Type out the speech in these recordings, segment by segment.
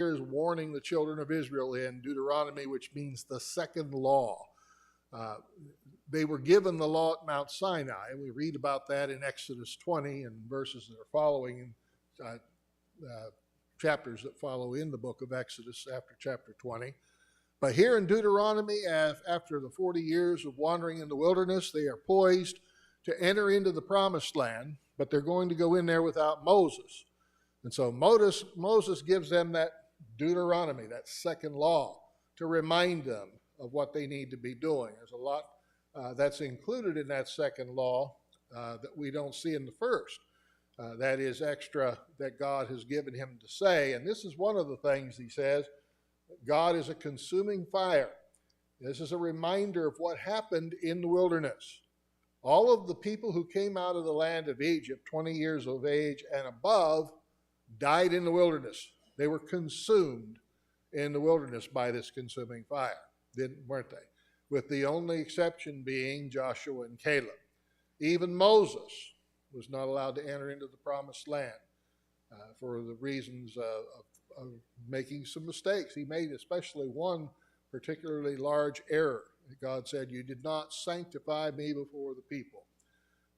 Here is warning the children of Israel in Deuteronomy, which means the second law. They were given the law at Mount Sinai. We read about that in Exodus 20 and verses that are following in chapters that follow in the book of Exodus after chapter 20. But here in Deuteronomy, after the 40 years of wandering in the wilderness, they are poised to enter into the promised land, but they're going to go in there without Moses. And so Moses gives them that Deuteronomy, that second law, to remind them of what they need to be doing. There's a lot that's included in that second law that we don't see in the first. That is extra that God has given him to say. And this is one of the things he says. God is a consuming fire. This is a reminder of what happened in the wilderness. All of the people who came out of the land of Egypt, 20 years of age and above, died in the wilderness. They were consumed in the wilderness by this consuming fire, weren't they? With the only exception being Joshua and Caleb. Even Moses was not allowed to enter into the promised land for the reasons of making some mistakes. He made especially one particularly large error. God said, "You did not sanctify me before the people.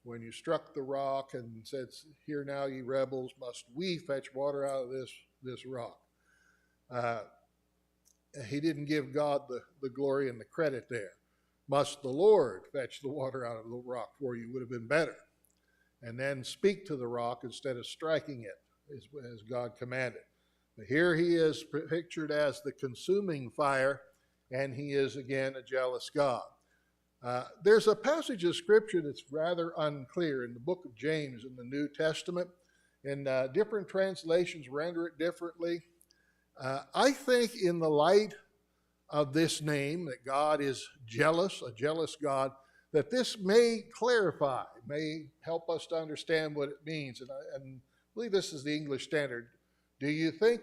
When you struck the rock and said, 'Here now, ye rebels, must we fetch water out of this rock?'" He didn't give God the glory and the credit there. "Must the Lord fetch the water out of the rock for you?" would have been better. And then speak to the rock instead of striking it, as God commanded. But here he is pictured as the consuming fire, and he is again a jealous God. There's a passage of scripture that's rather unclear in the book of James in the New Testament, and different translations render it differently. I think in the light of this name, that God is jealous, a jealous God, that this may clarify, may help us to understand what it means. And I believe this is the English Standard. Do you think